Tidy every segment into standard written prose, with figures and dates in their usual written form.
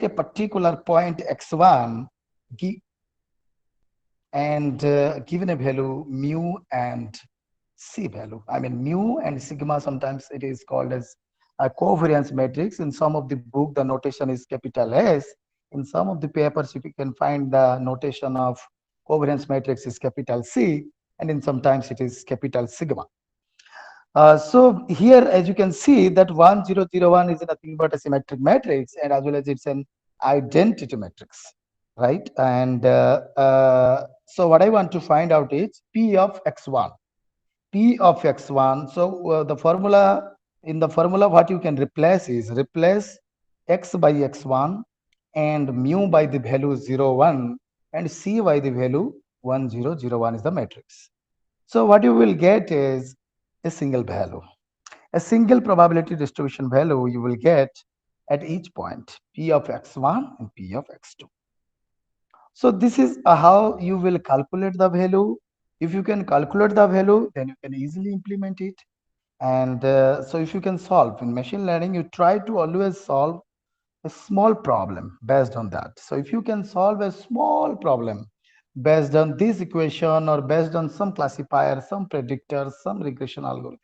a particular point x1 and given a value mu and c value. I mean mu and sigma, sometimes it is called as a covariance matrix. In some of the book, the notation is capital S. In some of the papers, you can find the notation of covariance matrix is capital C, and in sometimes it is capital sigma. So here, as you can see, that 1001 is nothing but a symmetric matrix, and as well as it's an identity matrix, right? And so what I want to find out is P of x1. P of x1. So the formula, in the formula, what you can replace is replace x by x1 and mu by the value 0, 1 and c by the value 1, 0, 0, 1 is the matrix. So what you will get is a single value, a single probability distribution value you will get at each point, P of x1 and P of x2. So this is how you will calculate the value. If you can calculate the value, then you can easily implement it. And so if you can solve in machine learning, you try to always solve a small problem based on that. So if you can solve a small problem based on this equation or based on some classifier, some predictor, some regression algorithm,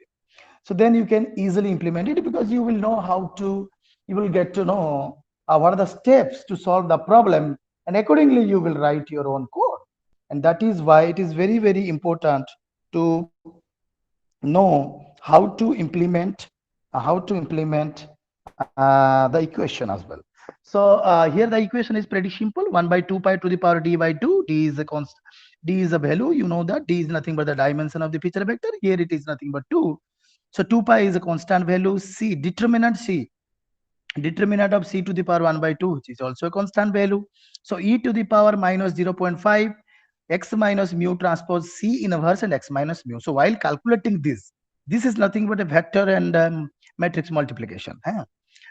so then you can easily implement it, because you will know how to, you will get to know what are the steps to solve the problem, and accordingly you will write your own code. And that is why it is very, very important to know how to implement the equation as well. So here the equation is pretty simple: 1 by 2 pi to the power d by 2. D is a constant, d is a value, you know that d is nothing but the dimension of the feature vector. Here it is nothing but 2. So 2 pi is a constant value. C, determinant C, determinant of c to the power 1 by 2, which is also a constant value. So e to the power minus 0.5 x minus mu transpose c inverse and x minus mu. So while calculating this is nothing but a vector and matrix multiplication.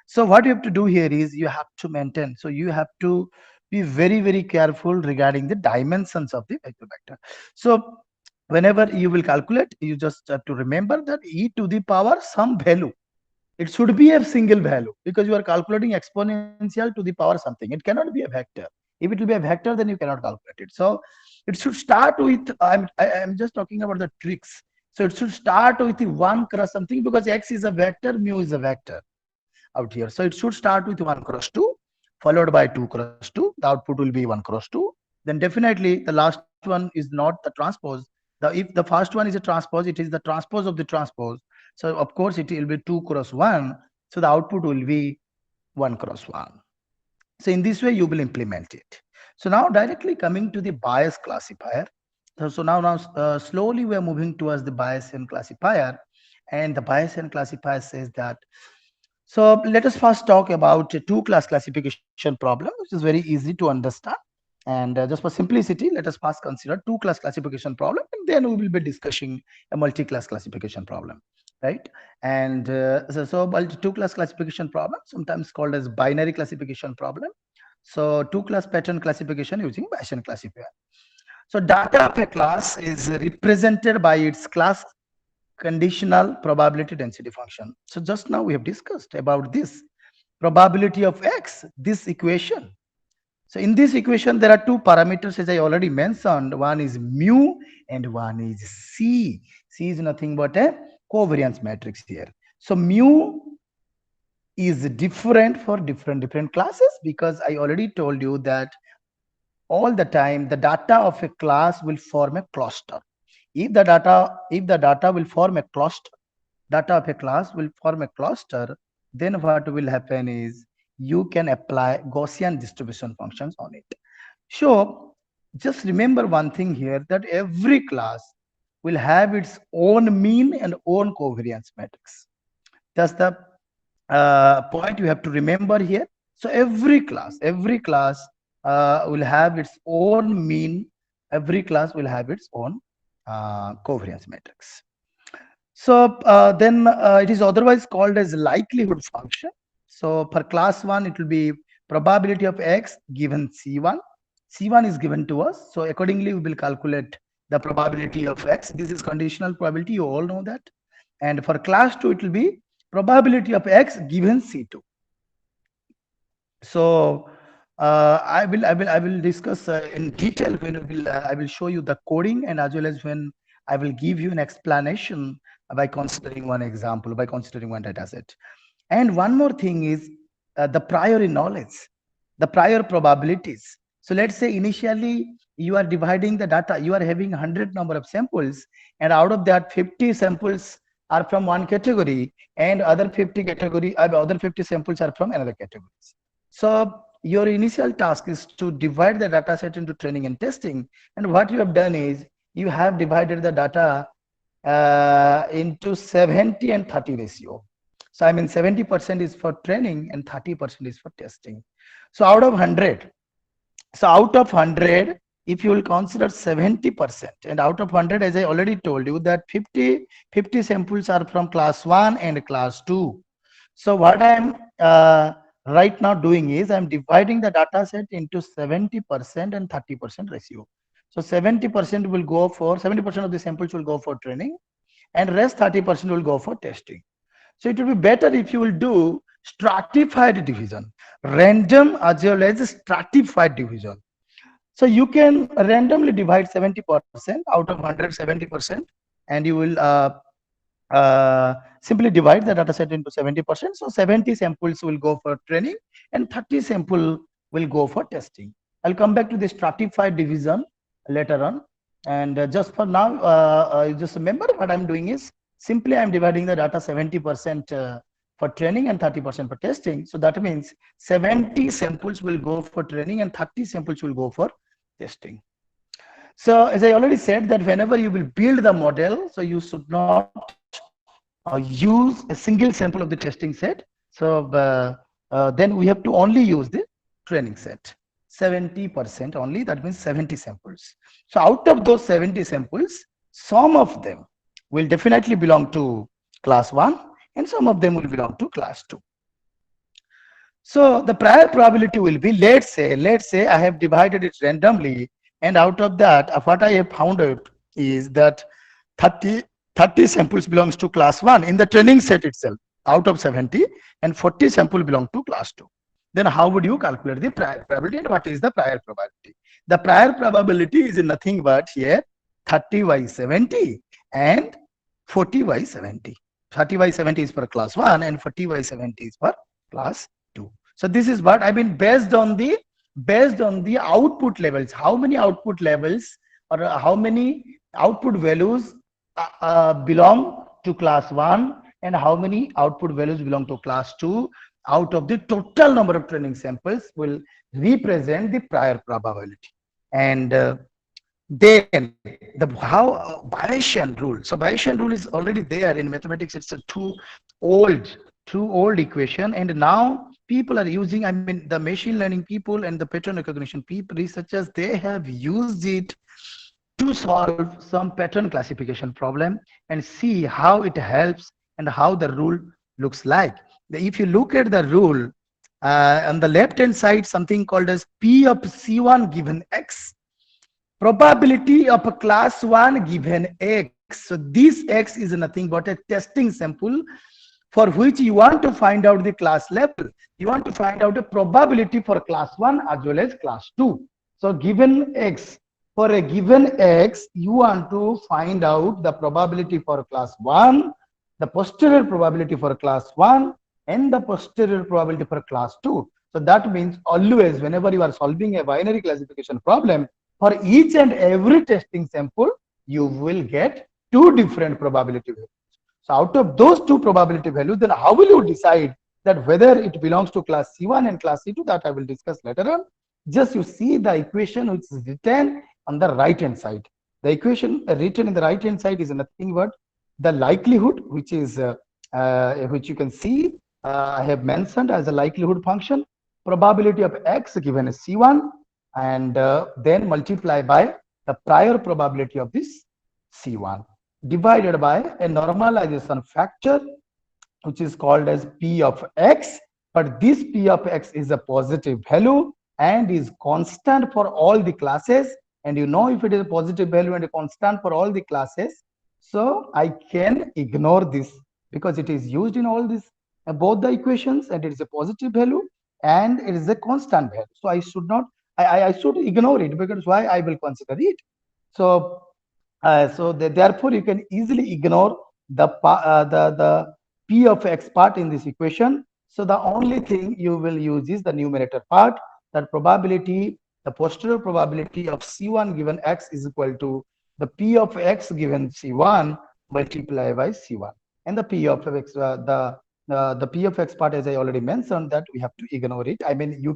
So what you have to do here is you have to maintain. So you have to be very, very careful regarding the dimensions of the vector. So whenever you will calculate, you just have to remember that e to the power some value, it should be a single value, because you are calculating exponential to the power something. It cannot be a vector. If it will be a vector, then you cannot calculate it. So it should start with, I'm just talking about the tricks. So it should start with the 1 cross something, because x is a vector, mu is a vector out here. So it should start with 1 cross 2 followed by 2 cross 2. The output will be 1 cross 2. Then definitely the last one is not the transpose. If the first one is a transpose, it is the transpose of the transpose. So of course it will be 2 cross 1. So the output will be 1 cross 1. So in this way you will implement it. So now directly coming to the Bayes classifier. So now slowly we are moving towards the Bayesian classifier, and the Bayesian classifier says that. So let us first talk about a two-class classification problem, which is very easy to understand. And just for simplicity, let us first consider two-class classification problem, and then we will be discussing a multi-class classification problem, right? And so two-class classification problem, sometimes called as binary classification problem. So two-class pattern classification using Bayesian classifier. So data of a class is represented by its class conditional probability density function. So just now we have discussed about this probability of x, this equation. So in this equation, there are two parameters, as I already mentioned. One is mu and one is c. C is nothing but a covariance matrix here. So mu is different for different classes, because I already told you that all the time the data of a class will form a cluster. If the data will form a cluster, data of a class will form a cluster, then what will happen is you can apply Gaussian distribution functions on it. So just remember one thing here, that every class will have its own mean and own covariance matrix. That's the point you have to remember here. So every class will have its own mean. Every class will have its own covariance matrix. So then it is otherwise called as likelihood function. So for class 1, it will be probability of x given c1. C1 is given to us. So accordingly, we will calculate the probability of x. This is conditional probability. You all know that. And for class 2, it will be probability of x given c2. So I will discuss in detail when I will show you the coding, and as well as when I will give you an explanation by considering one example, by considering one data set. And one more thing is the prior knowledge, the prior probabilities. So let's say initially you are dividing the data, you are having 100 number of samples, and out of that 50 samples are from one category, and other 50 samples are from another category. So your initial task is to divide the data set into training and testing. And what you have done is you have divided the data into 70 and 30 ratio. So I mean 70% is for training and 30% is for testing. So out of 100, if you will consider 70%, and out of 100, as I already told you, that 50 samples are from class 1 and class 2. So what I am right now doing is I'm dividing the data set into 70% and 30% ratio. So 70% will go for 70% of the samples will go for training, and rest 30% will go for testing. So it will be better if you will do stratified division, random as well as stratified division. So you can randomly divide 70% out of 100, 70%, and you will simply divide the data set into 70%. So 70 samples will go for training and 30 sample will go for testing. I'll come back to the stratified division later on. And just for now, just remember what I'm doing is simply I'm dividing the data 70% for training and 30% for testing. So that means 70 samples will go for training and 30 samples will go for testing. So as I already said, that whenever you will build the model, so you should not use a single sample of the testing set. So then we have to only use the training set. 70% only, that means 70 samples. So out of those 70 samples, some of them will definitely belong to class 1 and some of them will belong to class 2. So the prior probability will be, let's say I have divided it randomly, and out of that, what I have found out is that 30 samples belongs to class 1 in the training set itself out of 70, and 40 sample belong to class 2. Then how would you calculate the prior probability, and what is the prior probability? The prior probability is nothing but here 30 by 70 and 40 by 70. 30 by 70 is for class 1 and 40 by 70 is for class 2. So this is what I mean, based on the output levels, how many output levels or how many output values belong to class 1 and how many output values belong to class 2 out of the total number of training samples will represent the prior probability. And then the Bayesian rule. So Bayesian rule is already there in mathematics. It's a too old equation, and now people are using, I mean, the machine learning people and the pattern recognition people, researchers, they have used it to solve some pattern classification problem and see how it helps and how the rule looks like. If you look at the rule, on the left hand side, something called as P of C1 given X, probability of a class 1 given X. So this X is nothing but a testing sample for which you want to find out the class level. You want to find out a probability for class 1 as well as class 2. So given X, for a given X, you want to find out the probability for class 1, the posterior probability for class 1, and the posterior probability for class 2. So that means always whenever you are solving a binary classification problem, for each and every testing sample, you will get two different probability values. So out of those two probability values, then how will you decide that whether it belongs to class C1 and class C2? That I will discuss later on. Just you see the equation which is written on the right hand side. The equation written in the right hand side is nothing but the likelihood, which is which you can see I have mentioned as a likelihood function, probability of X given as C1, and then multiply by the prior probability of this C1 divided by a normalization factor which is called as P of X, but this P of X is a positive value and is constant for all the classes. And you know, if it is a positive value and a constant for all the classes, so I can ignore this because it is used in all this both the equations and it is a positive value. and it is a constant value. So I should not, I should ignore it, because why I will consider it. So therefore you can easily ignore the p of x part in this equation. So the only thing you will use is the numerator part, that probability, the posterior probability of c1 given x is equal to the p of x given c1 multiplied by c1. And the p of x, the p of x part, as I already mentioned, that we have to ignore it. I mean, you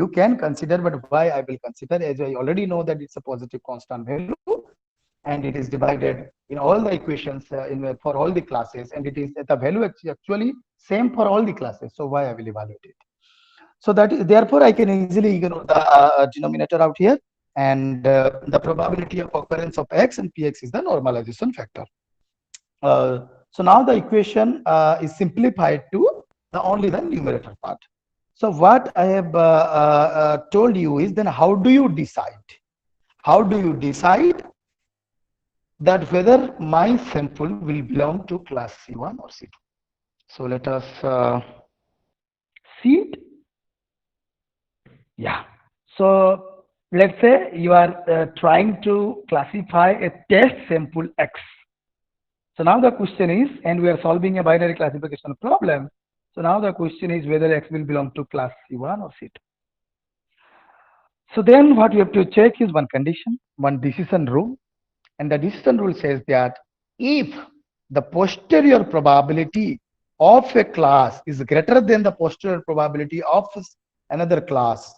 can consider, but why I will consider, as I already know that it's a positive constant value, and it is divided in all the equations for all the classes, and it is the value actually same for all the classes. So why I will evaluate it? So that is, therefore I can easily ignore the denominator out here, and the probability of occurrence of x and px is the normalization factor. So now the equation is simplified to the only the numerator part. So what I have told you is, then how do you decide? How do you decide that whether my sample will belong to class C1 or C2? So let us see it. Yeah. So let's say you are trying to classify a test sample X. So now the question is, and we are solving a binary classification problem. So now the question is whether X will belong to class C1 or C2. So then what we have to check is one condition, one decision rule. And the decision rule says that if the posterior probability of a class is greater than the posterior probability of another class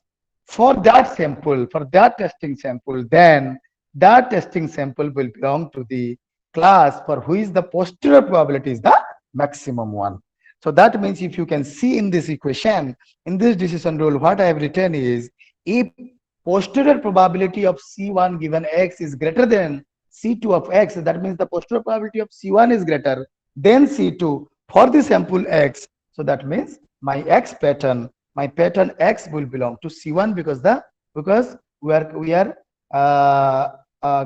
for that sample, for that testing sample, then that testing sample will belong to the class for which the posterior probability is the maximum one. So that means, if you can see in this equation, in this decision rule, what I have written is, if posterior probability of C1 given X is greater than C2 of X, that means the posterior probability of C1 is greater than C2 for the sample X. So that means my X pattern, my pattern X will belong to C1, because we are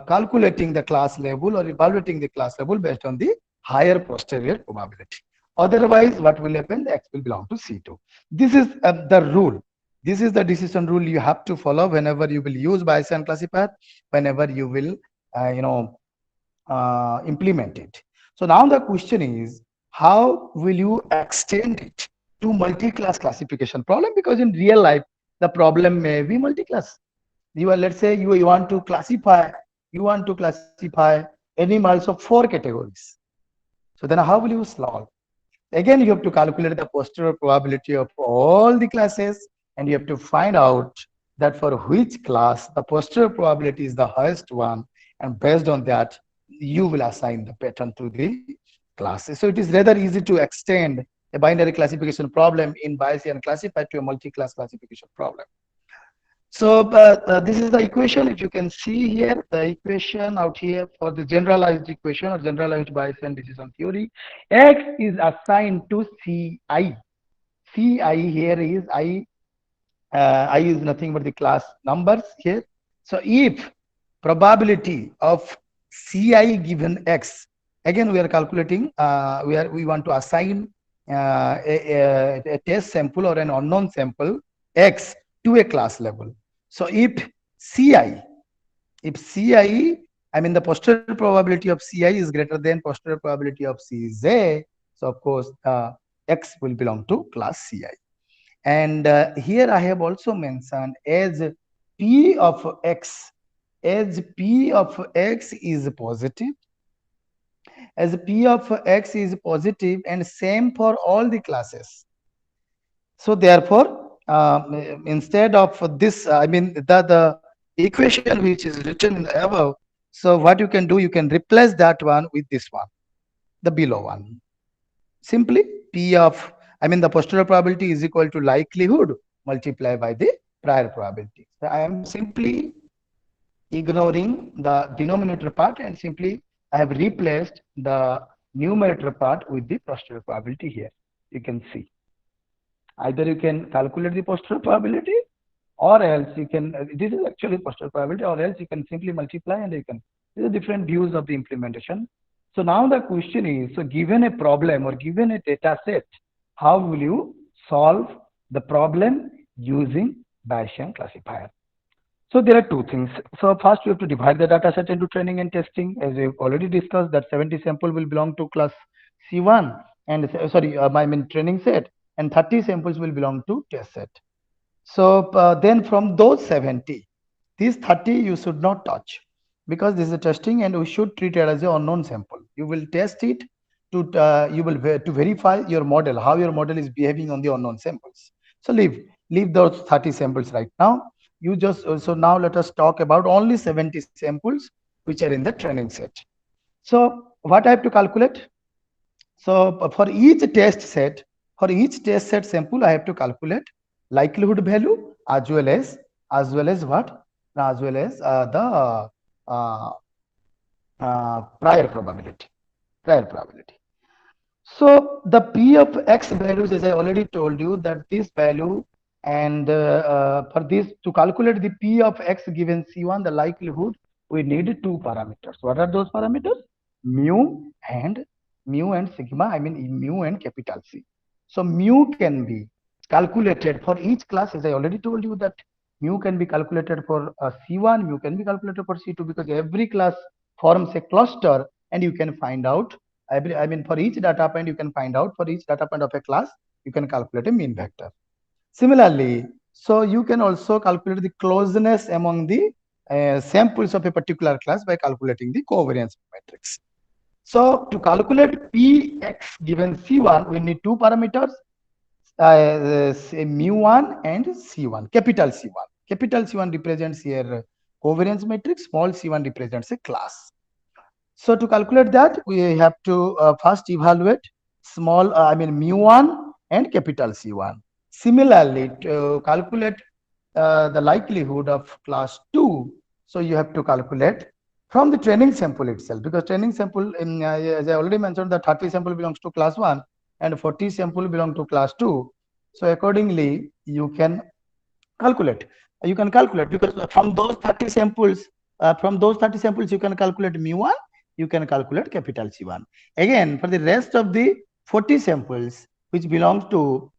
calculating the class level or evaluating the class level based on the higher posterior probability. Otherwise, what will happen? The X will belong to C2. This is the rule. This is the decision rule you have to follow whenever you will use Bayesian classifier, whenever you will, implement it. So now the question is, how will you extend it to multi-class classification problem? Because in real life, the problem may be multi-class. You are, let's say, you want to classify animals of 4 categories. So then how will you solve? Again, you have to calculate the posterior probability of all the classes, and you have to find out that for which class the posterior probability is the highest one, and based on that, you will assign the pattern to the classes. So it is rather easy to extend a binary classification problem in Bayesian classifier to a multi-class classification problem. So this is the equation. If you can see here, the equation out here for the generalized equation or generalized Bayesian decision theory, X is assigned to Ci. Ci here is I. I is nothing but the class numbers here. So if probability of Ci given X, again we are calculating, we want to assign a test sample or an unknown sample X to a class level. So if Ci, I mean the posterior probability of Ci is greater than posterior probability of Cj, so of course X will belong to class Ci. And here I have also mentioned, as P of X, as P of X is positive, as P of X is positive, and same for all the classes. So therefore, instead of this, I mean the equation which is written above, so what you can do, you can replace that one with this one, the below one. Simply P of, I mean the posterior probability is equal to likelihood multiplied by the prior probability. So I am simply ignoring the denominator part, and simply I have replaced the numerator part with the posterior probability here. You can see. Either you can calculate the posterior probability, or else you can, this is actually posterior probability, or else you can simply multiply, and you can, these are different views of the implementation. So now the question is, so given a problem or given a data set, how will you solve the problem using Bayesian classifier. So there are two things. So first we have to divide the data set into training and testing. As we've already discussed, that 70 sample will belong to class C1 and I mean training set, and 30 samples will belong to test set. So then from those 70, these 30 you should not touch, because this is a testing and we should treat it as an unknown sample. You will test it to to verify your model, how your model is behaving on the unknown samples. So leave those 30 samples right now. You just so now let us talk about only 70 samples which are in the training set. So what I have to calculate? So for each test set, sample, I have to calculate likelihood value as well as what? As well as the uh, prior probability. Prior probability. So the P of X values, as I already told you, that this value, and for this to calculate the P of X given C1, the likelihood, we need two parameters. What are those parameters? Mu and sigma, I mean mu and capital C. So mu can be calculated for each class, as I already told you that mu can be calculated for C1, mu can be calculated for C2, because every class forms a cluster, and you can find out, I mean, for each data point, you can find out for each data point of a class, you can calculate a mean vector. Similarly, so you can also calculate the closeness among the samples of a particular class by calculating the covariance matrix. So to calculate Px given C1, we need two parameters, mu1 and C1, capital C1. Capital C1 represents here covariance matrix, small c1 represents a class. So to calculate that, we have to first evaluate small, mu1 and capital C1. Similarly, to calculate the likelihood of class 2, so you have to calculate from the training sample itself, because training sample, as I already mentioned, the 30 sample belongs to class 1 and 40 sample belong to class 2. So accordingly, you can calculate. Because from those 30 samples, you can calculate mu1, you can calculate capital C1. Again, for the rest of the 40 samples which belongs to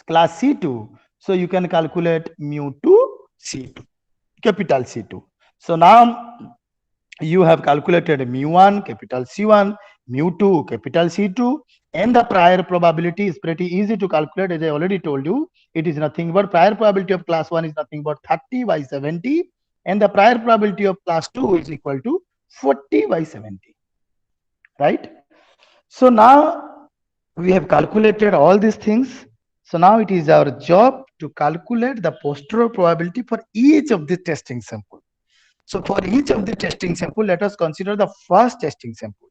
class C2, so you can calculate mu2 C2, capital C2. So now you have calculated mu1, capital C1, mu2, capital C2, and the prior probability is pretty easy to calculate. As I already told you, it is nothing but prior probability of class 1 is nothing but 30 by 70, and the prior probability of class 2 is equal to 40 by 70, right? So now we have calculated all these things. So now it is our job to calculate the posterior probability for each of the testing sample. So for each of the testing sample, let us consider the first testing sample.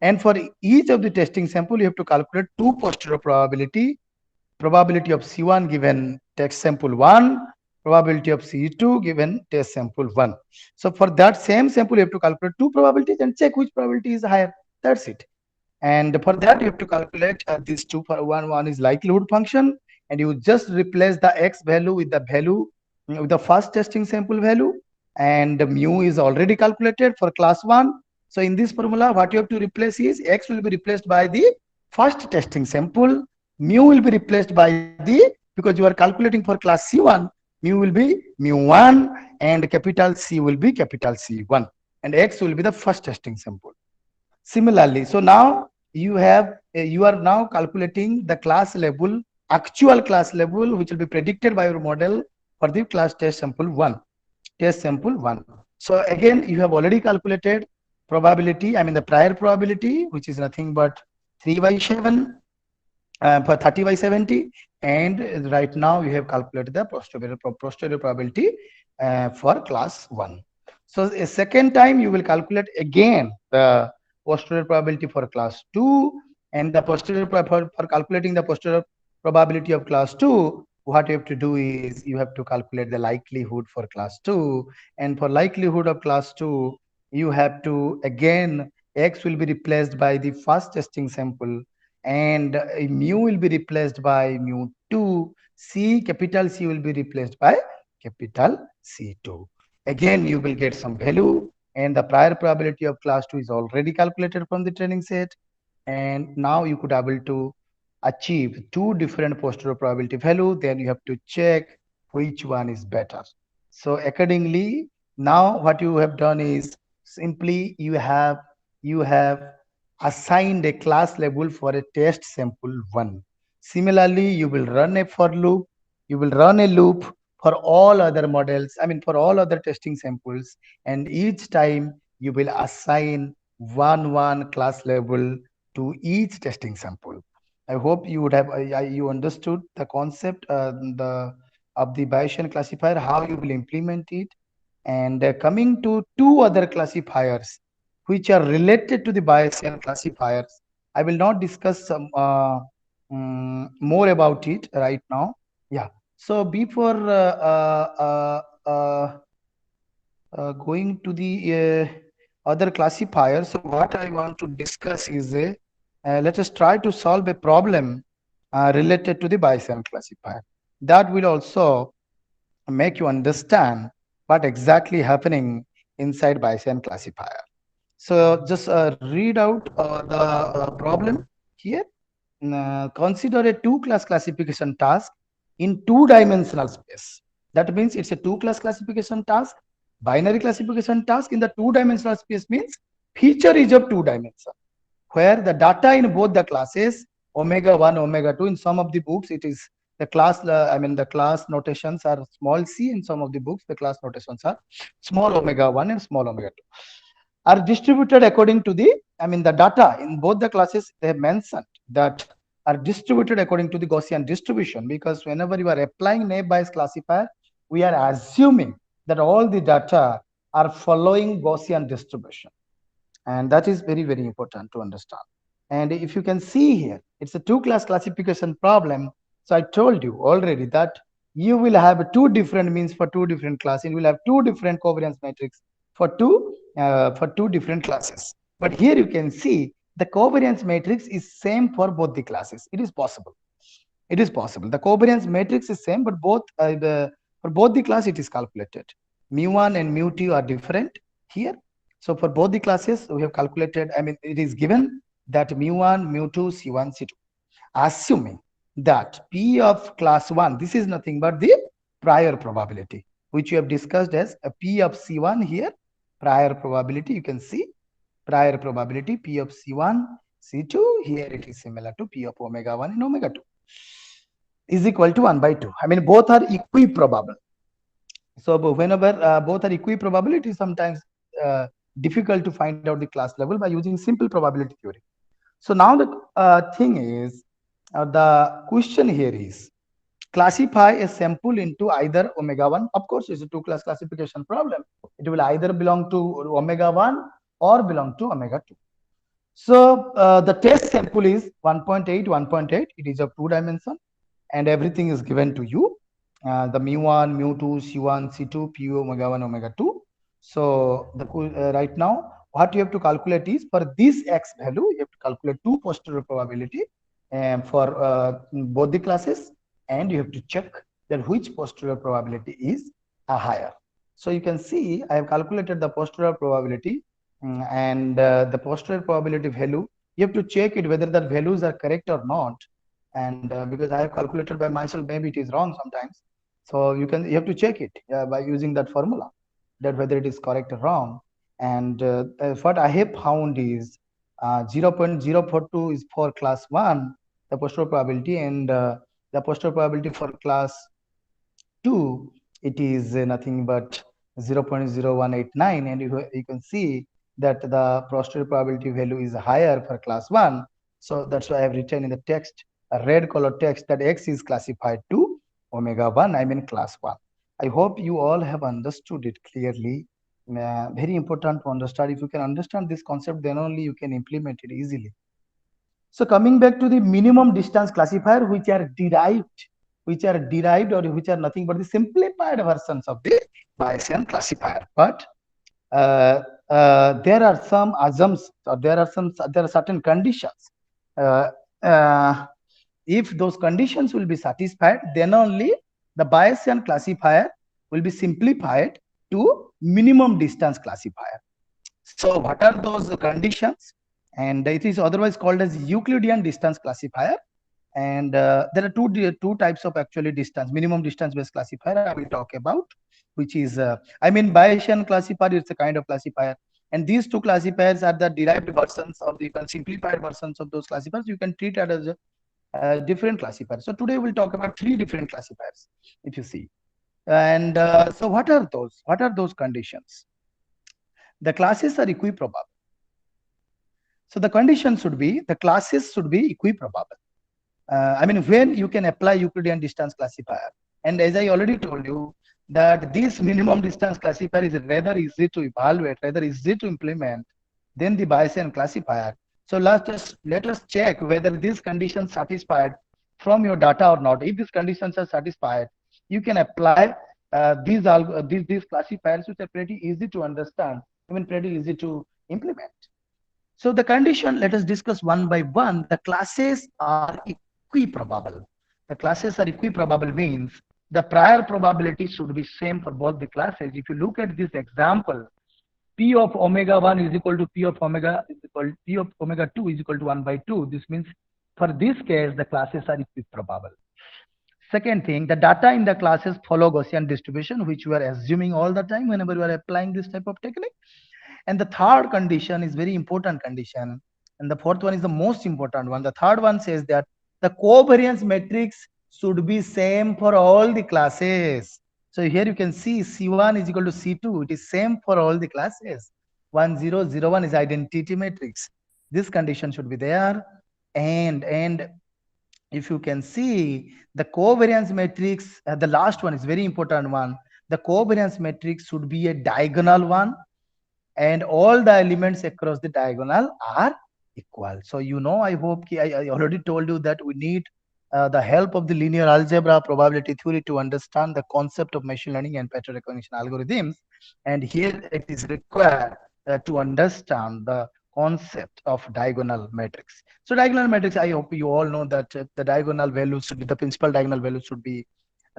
And for each of the testing sample, you have to calculate two posterior probability of C1 given test sample 1, probability of C2 given test sample 1. So for that same sample, you have to calculate two probabilities and check which probability is higher. That's it. And for that, you have to calculate these two. For one is likelihood function, and you just replace the X value with the value with the first testing sample value, and mu is already calculated for class 1. So in this formula, what you have to replace is X will be replaced by the first testing sample, mu will be replaced by the, because you are calculating for class C1, mu will be mu1 and capital C will be capital C1, and X will be the first testing sample. Similarly, so now you are now calculating the class level, actual class level, which will be predicted by your model for the class test sample 1. So again, you have already calculated probability, I mean the prior probability, which is nothing but 3 by 7 for 30 by 70, and right now you have calculated the posterior probability for class 1. So a second time you will calculate again the posterior probability for class 2, and the posterior for calculating the posterior probability of class 2, what you have to do is you have to calculate the likelihood for class 2, and for likelihood of class 2, you have to again, X will be replaced by the first testing sample, and mu will be replaced by mu2, capital C will be replaced by capital C2. Again, you will get some value, and the prior probability of class 2 is already calculated from the training set, and now you could able to achieve two different posterior probability value, then you have to check which one is better. So accordingly, now what you have done is simply you have assigned a class label for a test sample 1. Similarly, you will run a for loop, you will run a loop for all other models, I mean for all other testing samples, and each time you will assign one class label to each testing sample. I hope you would have you understood the concept the of the Bayesian classifier, how you will implement it. And coming to two other classifiers which are related to the Bayesian classifiers, I will not discuss some more about it right now. Yeah. So before going to the other classifiers, so what I want to discuss is let us try to solve a problem related to the Bayesian classifier. That will also make you understand what exactly happening inside Bayesian classifier. So just read out the problem here. Consider a two-class classification task in two-dimensional space. That means it's a two-class classification task. Binary classification task in the two-dimensional space means feature is of two dimension, where the data in both the classes omega 1, omega 2, in some of the books it is the class the class notations are small c, in some of the books the class notations are small omega 1 and small omega 2, are distributed according to the the data in both the classes they have mentioned that are distributed according to the Gaussian distribution, because whenever you are applying naive Bayes classifier, we are assuming that all the data are following Gaussian distribution, and that is very very important to understand. And if you can see here, it's a two-class classification problem. So I told you already that you will have two different means for two different classes. You will have two different covariance matrix for two different classes. But here you can see the covariance matrix is same for both the classes. It is possible. It is possible. The covariance matrix is same, but for both the class it is calculated. Mu1 and mu2 are different here. So for both the classes, we have calculated, it is given that mu1, mu2, C1, C2. Assuming that P of class 1, this is nothing but the prior probability, which we have discussed as a P of C1 here, prior probability, you can see prior probability P of C1, C2, here it is similar to P of omega 1 and omega 2 is equal to 1 by 2. Both are equiprobable. So whenever both are equiprobable, it is sometimes difficult to find out the class level by using simple probability theory. So now the thing is, the question here is, classify a sample into either omega 1. Of course, it's a two-class classification problem. It will either belong to omega 1 or belong to omega 2. So the test sample is 1.8, 1.8. It is of two dimension, and everything is given to you. The mu1, mu2, C1, C2, Pu, omega 1, omega 2. So the right now, what you have to calculate is, for this x value, you have to calculate two posterior probability for both the classes, and you have to check that which posterior probability is higher. So you can see I have calculated the posterior probability, and the posterior probability value, you have to check it whether the values are correct or not. And because I have calculated by myself, maybe it is wrong sometimes. So you have to check it by using that formula, that whether it is correct or wrong. And what I have found is 0.042 is for class 1, the posterior probability, and the posterior probability for class 2, it is nothing but 0.0189, and you can see that the posterior probability value is higher for class 1. So that's why I have written in the text, a red color text, that x is classified to omega 1, class 1. I hope you all have understood it clearly. Very important to understand. If you can understand this concept, then only you can implement it easily. So coming back to the minimum distance classifier, which are derived or which are nothing but the simplified versions of the Bayesian classifier. But there are some assumptions, or there are certain conditions. If those conditions will be satisfied, then only the Bayesian classifier will be simplified to minimum distance classifier. So what are those conditions? And it is otherwise called as Euclidean distance classifier. And there are two types of actually distance, minimum distance based classifier I will talk about, which is Bayesian classifier. It's a kind of classifier, and these two classifiers are the derived versions of the simplified versions of those classifiers. You can treat it as a different classifier. So today we'll talk about three different classifiers, if you see. And so what are those? What are those conditions? The classes are equiprobable. So the condition should be the classes should be equiprobable. When you can apply Euclidean distance classifier. And as I already told you, that this minimum distance classifier is rather easy to evaluate, rather easy to implement than the Bayesian classifier. So let us check whether these conditions satisfied from your data or not. If these conditions are satisfied, you can apply these classifiers, which are pretty easy to understand, pretty easy to implement. So the condition, let us discuss one by one. The classes are equiprobable. The classes are equiprobable means the prior probability should be same for both the classes. If you look at this example, P of omega 1 is equal to P of omega 2 is equal to 1 by 2. This means for this case, the classes are equiprobable. Second thing, the data in the classes follow Gaussian distribution, which we are assuming all the time whenever we are applying this type of technique. And the third condition is very important condition. And the fourth one is the most important one. The third one says that the covariance matrix should be same for all the classes. So here you can see C1 is equal to C2. It is same for all the classes. 1, 0, 0, 1 is identity matrix. This condition should be there. And if you can see the covariance matrix, the last one is very important one. The covariance matrix should be a diagonal one, and all the elements across the diagonal are equal. So I hope I already told you that we need the help of the linear algebra probability theory to understand the concept of machine learning and pattern recognition algorithms. And here it is required to understand the concept of diagonal matrix. So diagonal matrix, I hope you all know that the diagonal values should be, the principal diagonal value should be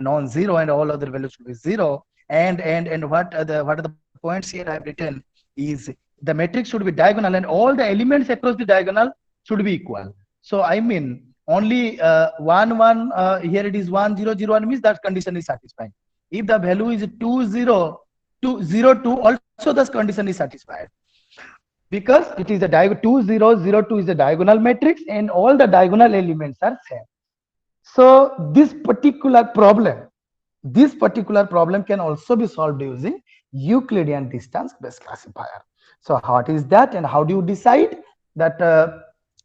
non-zero and all other values should be zero. And what are the points here I have written is the matrix should be diagonal and all the elements across the diagonal should be equal. So only here it is 1 0 0 1 means that condition is satisfying. If the value is 2 0 2 0 2, also this condition is satisfied, because it is a 2 0 0 2 is a diagonal matrix and all the diagonal elements are same. So this particular problem can also be solved using Euclidean distance based classifier. So what is that, and how do you decide that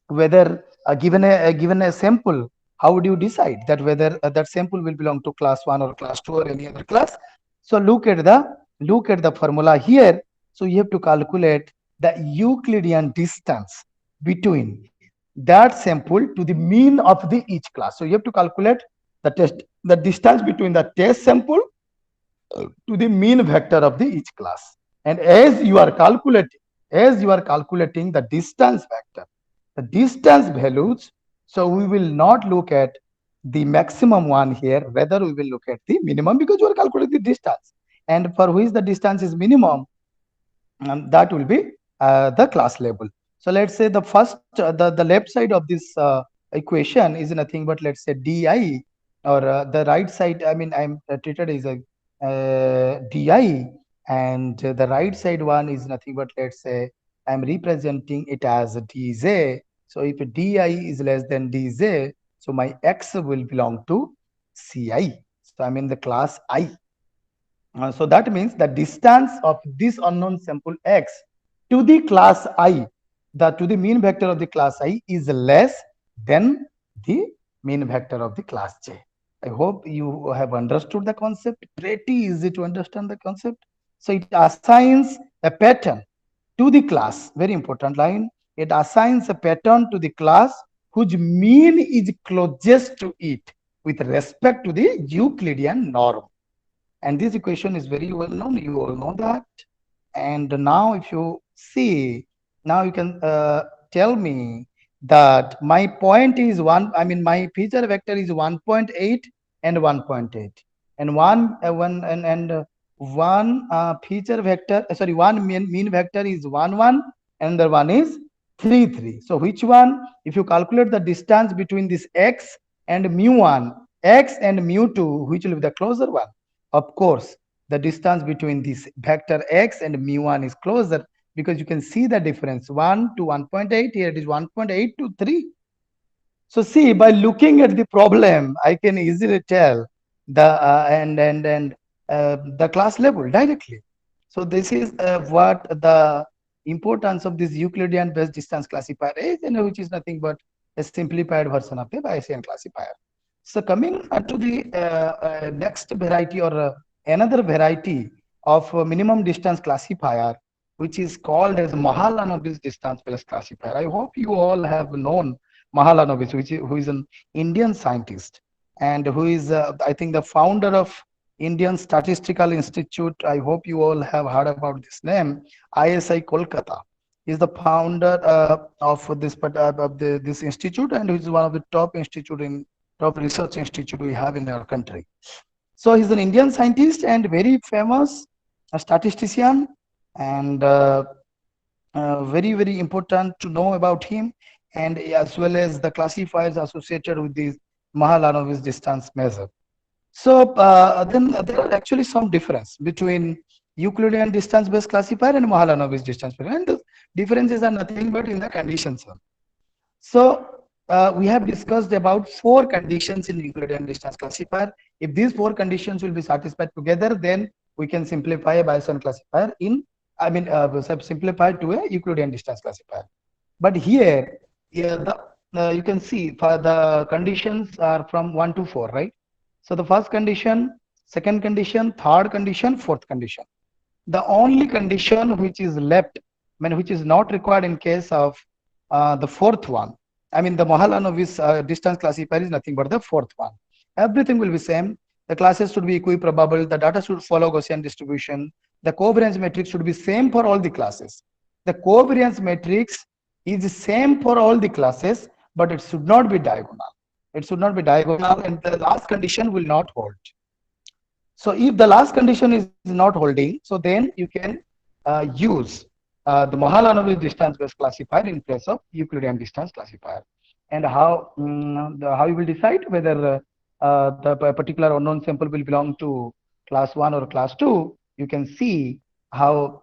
whether given a sample, how would you decide that whether that sample will belong to class 1 or class 2 or any other class? So look at the formula here. So you have to calculate the Euclidean distance between that sample to the mean of the each class. So you have to calculate the distance between the test sample to the mean vector of the each class. And as you are calculating the distance vector, the distance values, so we will not look at the maximum one here, rather we will look at the minimum, because you are calculating the distance, and for which the distance is minimum, that will be the class label. So let's say the first the left side of this equation is nothing but, let's say, di, or the right side, I'm treated as a di, and the right side one is nothing but, let's say, I'm representing it as dz. So if di is less than dz, so my x will belong to ci. So I'm in the class I. So that means the distance of this unknown sample x to the class I, to the mean vector of the class I, is less than the mean vector of the class j. I hope you have understood the concept. Pretty easy to understand the concept. So it assigns a pattern to the class. Very important line. It assigns a pattern to the class whose mean is closest to it with respect to the Euclidean norm. And this equation is very well known. You all know that. And now if you see, now you can tell me that my point is my feature vector is 1.8 and 1.8. And one feature vector, one mean vector is 1 1 and the one is 3 3. So which one, if you calculate the distance between this x and mu1, x and mu2, which will be the closer one. Of course, the distance between this vector x and mu1 is closer, because you can see the difference 1 to 1.8. Here it is 1.8 to 3. So see, by looking at the problem, I can easily tell the the class level directly. So this is what the importance of this Euclidean based distance classifier is, and which is nothing but a simplified version of the Bayesian classifier. So coming to the next variety, or another variety of minimum distance classifier, which is called as Mahalanobis distance based classifier. I hope you all have known Mahalanobis, who is an Indian scientist, and who is, I think, the founder of Indian Statistical Institute. I hope you all have heard about this name. ISI Kolkata is the founder of this institute, and is one of the top research institute we have in our country. So he's an Indian scientist and very famous statistician, and very important to know about him, and as well as the classifiers associated with this Mahalanobis distance measure. So then there are actually some difference between Euclidean distance based classifier and Mahalanobis distance based, and the differences are nothing but in the conditions. So we have discussed about 4 conditions in Euclidean distance classifier. If these 4 conditions will be satisfied together, then we can simplify a Bayesian classifier simplified to a Euclidean distance classifier. But here, yeah, you can see for the conditions are from 1 to 4, right? So the first condition, second condition, third condition, fourth condition. The only condition which is left, which is not required in case of the fourth one, the Mahalanobis distance classifier is nothing but the fourth one. Everything will be same. The classes should be equiprobable. The data should follow Gaussian distribution. The covariance matrix should be same for all the classes. The covariance matrix is the same for all the classes, but it should not be diagonal. It should not be diagonal, and the last condition will not hold. So if the last condition is not holding, so then you can use the Mahalanobis distance based classifier in place of Euclidean distance classifier. And how you will decide whether the particular unknown sample will belong to class 1 or class 2, you can see how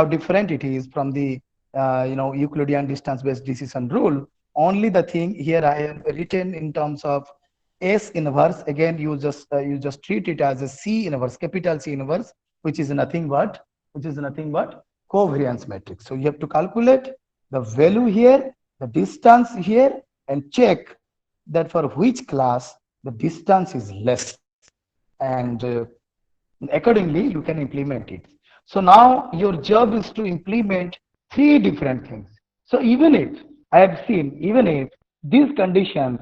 different it is from the Euclidean distance based decision rule. Only the thing here I have written in terms of S inverse. Again, you just treat it as a C inverse, capital C inverse, which is nothing but covariance matrix. So you have to calculate the value here, the distance here, and check that for which class the distance is less, and accordingly you can implement it. So now your job is to implement 3 different things. So even if I have seen, even if these conditions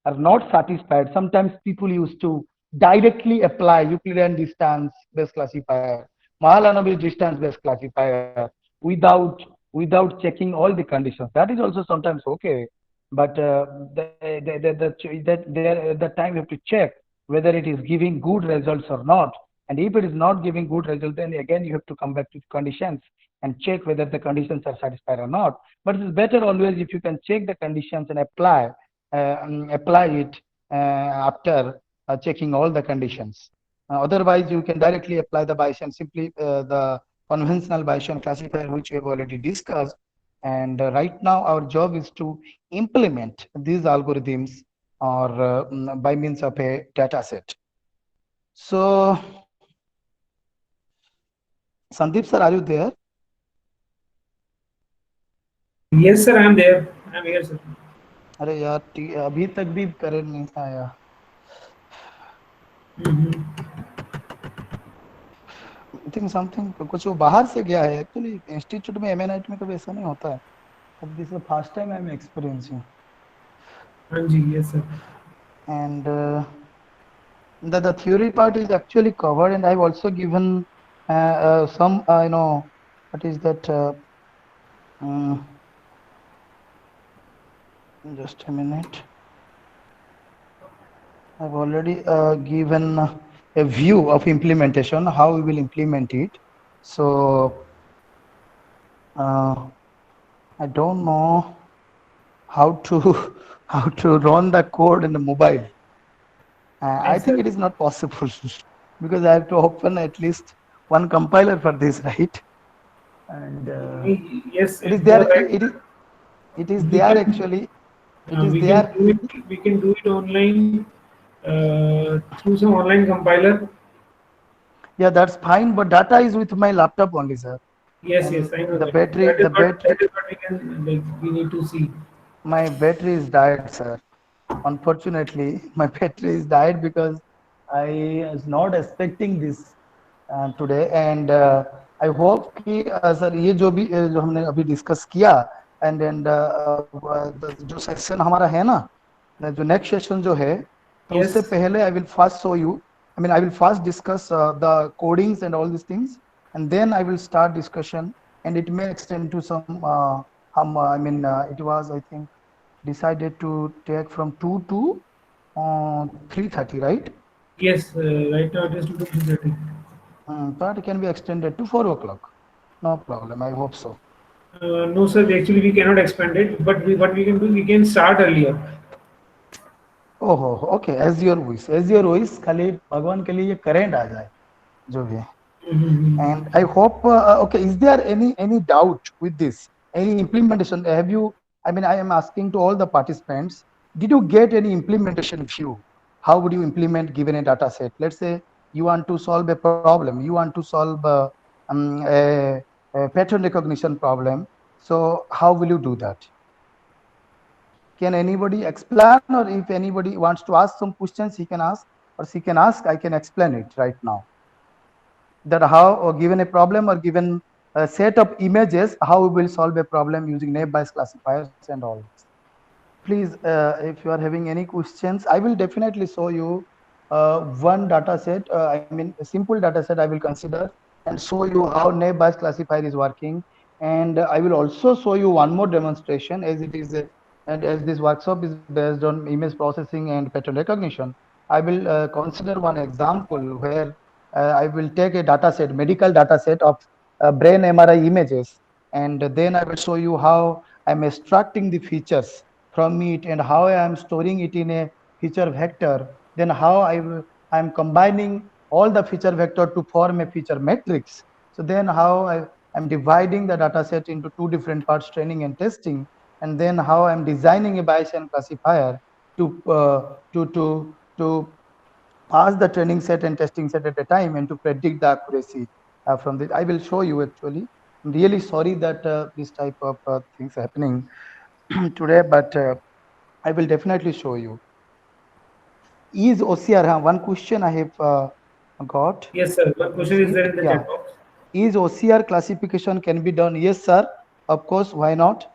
are not satisfied, sometimes people used to directly apply Euclidean distance based classifier, Mahalanobis distance based classifier, without checking all the conditions. That is also sometimes okay, but that time you have to check whether it is giving good results or not. And if it is not giving good results, then again you have to come back to conditions and check whether the conditions are satisfied or not. But it is better always if you can check the conditions and apply it after checking all the conditions. Otherwise, you can directly apply the Bayesian, simply the conventional Bayesian classifier, which we have already discussed. And right now, our job is to implement these algorithms or by means of a data set. So, Sandeep sir, are you there? Yes, sir, I'm there. I'm here, sir. अरे यार अभी तक भी current नहीं आया. I think something कुछ वो बाहर से गया है. Actually इंस्टीट्यूट में MNIT में कभी ऐसा नहीं होता है. But this is the first time I'm experiencing. Yes, sir. And the theory part is actually covered, and I've also given some what is that? Just a minute. I've already given a view of implementation, how we will implement it. So I don't know how to how to run the code in the mobile. I Yes, think sir. it is not possible because I have to open at least one compiler for this, right? And Yes, it is the there. right. It is We there can actually. It is we can there. do it. We can do it online through some online compiler. Yeah, that's fine. But data is with my laptop only, sir. Yes, And yes, I know the that. battery, the battery, That is what we can like. We need to see. my battery is died, sir. Unfortunately, my battery is died because I was not expecting this today. And I hope कि sir ये जो हमने अभी discuss किया and जो session हमारा है ना, जो नेक्स्ट सेशन जो है, तो उससे Yes, पहले I will first show you, I mean I will first discuss the codings and all this things, and then I will start discussion, and it may extend to some hmm I mean it was I think decided to take from 2 to 3:30, right? yes. Right now it is 2:30. But it can be extended to 4 o'clock. No problem. I hope so. No, sir. Actually, we cannot expand it. But what we can do, we can start earlier. Oh, okay. As your wish. As your wish. खाली भगवान के लिए ये current आ जाए जो भी है. And I hope. Okay. Is there any doubt with this? Any implementation? Have you? I mean, I am asking to all the participants. Did you get any implementation view? How would you implement given a data set? Let's say you want to solve a problem. You want to solve a pattern recognition problem. So how will you do that? Can anybody explain, or if anybody wants to ask some questions, he can ask, or she can ask, I can explain it right now. That how, or given a problem or given a set of images, how we will solve a problem using naive Bayes classifiers and all this. Please, if you are having any questions, I will definitely show you one data set. I mean, a simple data set I will consider and show you how naive Bayes classifier is working. And I will also show you one more demonstration, as it is and as this workshop is based on image processing and pattern recognition. I will consider one example where I will take a data set, medical data set of brain MRI images, and then I will show you how I'm extracting the features from it and how I am storing it in a feature vector, then how I'm combining all the feature vector to form a feature matrix. So then how I'm dividing the data set into two different parts, training and testing, and then how I'm designing a Bayesian classifier to pass the training set and testing set at a time and to predict the accuracy from this. I will show you actually. I'm really sorry that this type of things happening today, but I will definitely show you. Is OCR, one question I have got. Yes, sir. Let One me question is see. there in the Yeah. chat box. Is OCR classification can be done? Yes, sir. Of course, why not?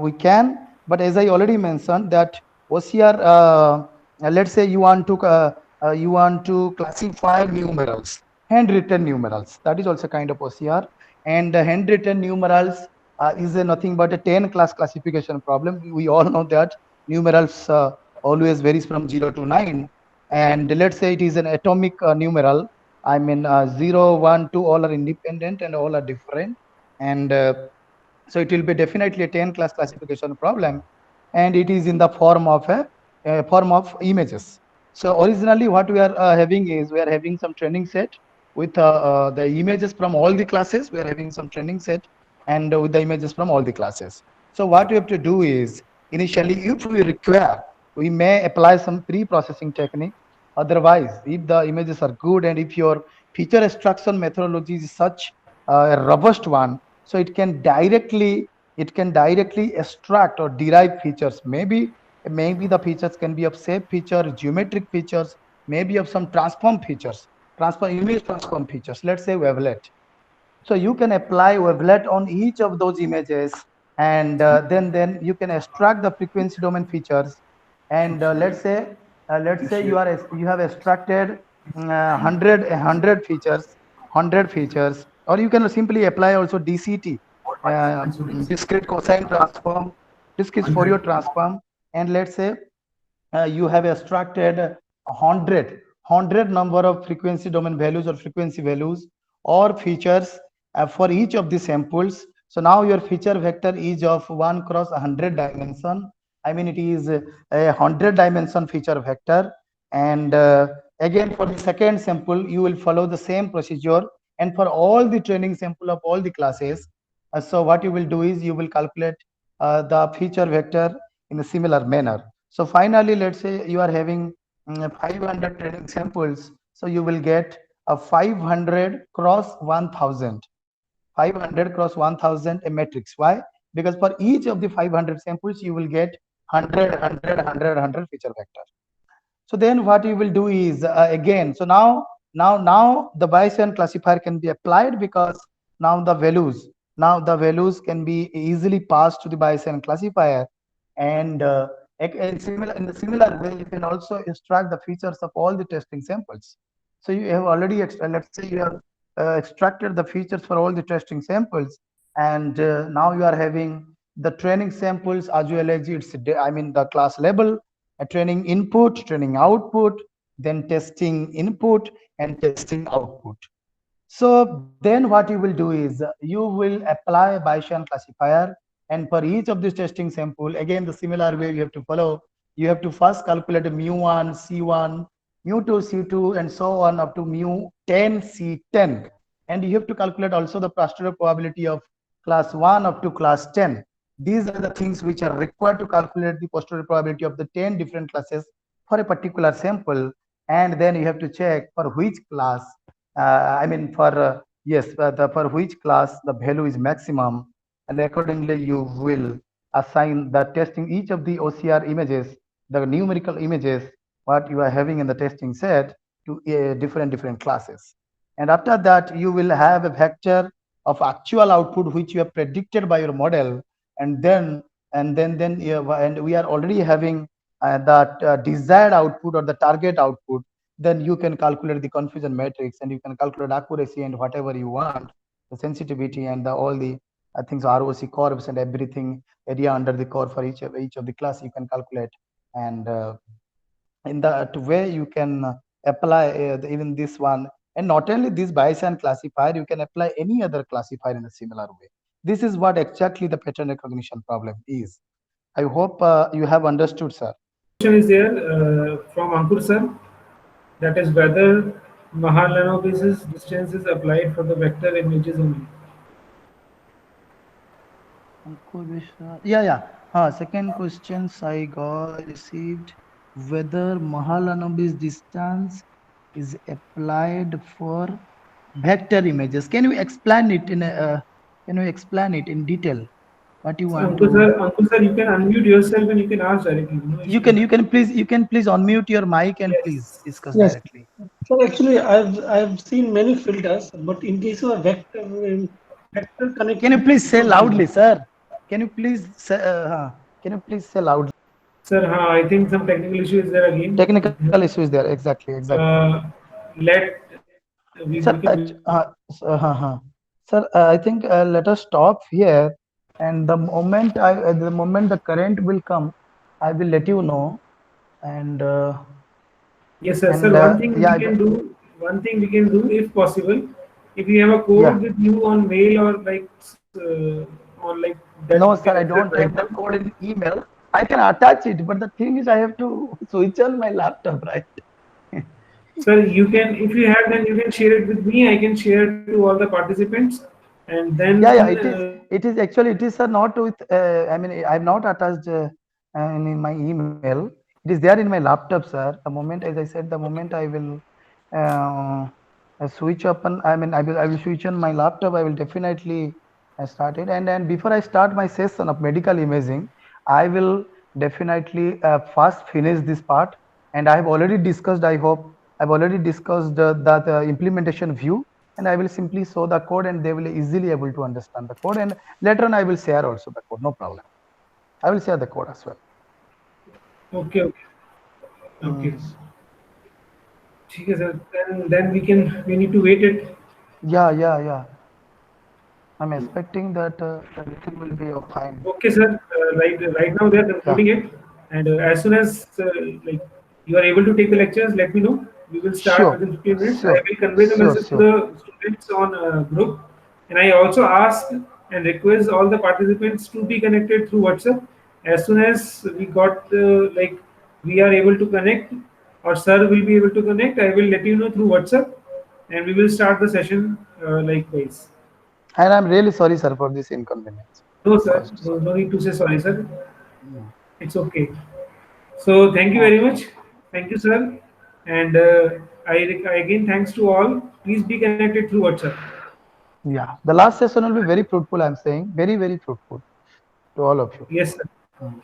We can. But as I already mentioned that OCR, let's say you want to classify numerals, handwritten numerals. That is also kind of OCR. And handwritten numerals is nothing but a 10 class classification problem. We all know that numerals always varies from 0 to 9. And let's say it is an atomic numeral. I mean, 0, 1, 2, all are independent and all are different. And so it will be definitely a 10 class classification problem. And it is in the form of a form of images. So originally what we are having is we are having some training set with the images from all the classes. We are having some training set and with the images from all the classes. So what we have to do is initially, if we require, we may apply some pre-processing technique. Otherwise, if the images are good and if your feature extraction methodology is such a robust one, so it can directly extract or derive features. Maybe the features can be of shape feature, geometric features, maybe of some transform features, transform image transform features. Let's say wavelet. So you can apply wavelet on each of those images, and then you can extract the frequency domain features. And let's say you have extracted 100 features, 100 features, or you can simply apply also DCT, uh, discrete cosine transform, discrete Fourier transform. And let's say you have extracted 100 number of frequency domain values or frequency values or features for each of the samples. So now your feature vector is of 1 cross 100 dimension, I mean, it is a 100 dimension feature vector. And again, for the second sample, you will follow the same procedure. And for all the training sample of all the classes, so what you will do is you will calculate the feature vector in a similar manner. So finally, let's say you are having 500 training samples. So you will get a 500 cross 1000. 500 cross 1000 a matrix. Why? Because for each of the 500 samples, you will get 100 feature vector. So then what you will do is again, so now the Bayesian classifier can be applied, because now the values can be easily passed to the Bayesian classifier. And in the similar way, you can also extract the features of all the testing samples. So you have already, let's say you have extracted the features for all the testing samples, and now you are having the training samples as well as I mean the class level, a training input, training output, then testing input and testing output. So then what you will do is you will apply a Bayesian classifier, and for each of these testing sample, again the similar way you have to follow. You have to first calculate mu1 C1, mu2 C2, and so on up to mu10 C10. And you have to calculate also the posterior probability of class 1 up to class 10. These are the things which are required to calculate the posterior probability of the 10 different classes for a particular sample. And then you have to check for which class, I mean for yes, for which class the value is maximum, and accordingly you will assign the testing each of the OCR images, the numerical images what you are having in the testing set, to different classes. And after that, you will have a vector of actual output which you have predicted by your model, and then and we are already having that desired output or the target output. Then you can calculate the confusion matrix, and you can calculate accuracy and whatever you want, the sensitivity and all the things, ROC curves and everything, area under the curve for each of the class you can calculate. And in that way you can apply even this one. And not only this Bayesian classifier, you can apply any other classifier in a similar way. This is what exactly the pattern recognition problem is. I hope you have understood, sir. Question is there from Ankur sir, that is whether Mahalanobis distance is applied for the vector images only. Yeah. Second questions I got received, whether Mahalanobis distance is applied for vector images. Can you explain it in detail? What you want to? Ankur sir, you can unmute yourself and you can ask directly. No you can please unmute your mic and please discuss Yes. directly. So actually, I've seen many filters, but in case of a vector connectivity, Can you please say loudly, sir? Can you please say loudly? Sir, I think some technical issue is there again. Technical issue is there. Exactly. Sir, I think let us stop here, and the moment the current will come, I will let you know. And yes, sir. Sir, one thing we can do, if possible, if you have a code with you on mail or like on like that. No, sir, I don't have the code in email. I can attach it, but the thing is, I have to switch on my laptop, right? Sir, you can, if you have, then you can share it with me. I can share to all the participants, and then it is actually, it is not with. I mean, I have not attached in my email. It is there in my laptop, sir. The moment, as I said, the moment I will switch open, I mean, I will switch on my laptop. I will definitely start it. And then before I start my session of medical imaging, I will definitely first finish this part. And I have already discussed, I hope I've already discussed that implementation view, and I will simply show the code, and they will easily able to understand the code. And later on, I will share also the code. No problem. I will share the code as well. Okay. Okay, sir. Then we need to wait it. Yeah. I'm expecting that everything will be fine. Okay, sir. Right now they are concluding it, and as soon as like you are able to take the lectures, let me know. We will start within 15 minutes. I will convey the message to the students on group, and I also ask and request all the participants to be connected through WhatsApp. as soon as we got like we are able to connect, or sir will be able to connect, I will let you know through WhatsApp, and we will start the session likewise. And I'm really sorry, sir, for this inconvenience. No, sir. First, No, sorry. no need to say sorry, sir. Mm. It's okay. So thank you very Okay. much. Thank you, sir. And I again thanks to all. Please be connected through WhatsApp. Yeah. The last session will be very fruitful, I'm saying. Very, very fruitful to all of you. Yes, sir. Mm.